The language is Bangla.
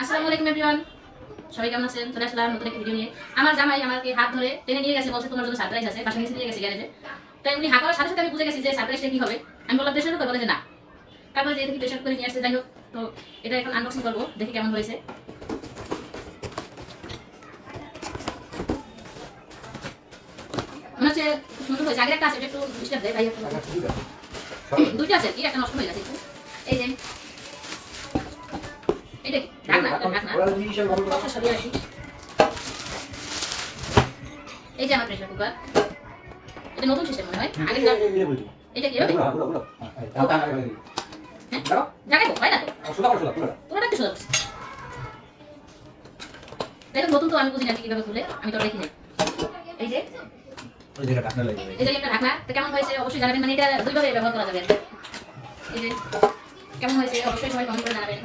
আসসালামু আলাইকুম এভরিওয়ান, সবাই কেমন আছেন? চলে আসলাম নতুন একটা ভিডিও নিয়ে। আমার জামাই আমাকে হাত ধরে টেনে নিয়ে গেছে, বলছে তোমার জন্য সারপ্রাইজ আছে, বাসা নিচে নিয়ে গেছে গ্যারেজে। তাই উনি হাঁকার সাথে সাথে আমি বুঝে গেছি যে সারপ্রাইজটা কি হবে। আমি বললাম প্রেশার কুকার, বলে যে না। তারপরে যে দেখি প্রেশার কুকারে নিয়ে আসছে, যাই হোক। তো এটা এখন আনবক্সিং করবো, দেখি কেমন হয়েছে। মনে হচ্ছে খুব সুন্দর হয়েছে। আগের একটা আছে, ওটা একটু ডিস্টার্ব দেয়, তাই একটু দুইটা আছে, কি একটা নষ্ট হয়ে গেছে একটু। এই যে এটা কি ঢাকনা, ঢাকনা সরিয়ে রাখি। এই যে আমার প্রেসার কুকার, এটা নতুন সিস্টেম মনে হয়। আগের এটা কি হবে? জাগাবো হয় না তো, পুরোটা একটু সোজা করছি। দেখো নতুন তো আমি বুঝি না কিভাবে খুলে, আমি তো দেখি নাই। এই যে এই যে একটা ঢাকনা, তো কেমন হয়েছে অবশ্যই জানাবেন। মানে এটা দুইভাবে ব্যবহার করা যাবে। এই যে কেমন হয়েছে অবশ্যই সবাই কমেন্ট করে জানাবেন।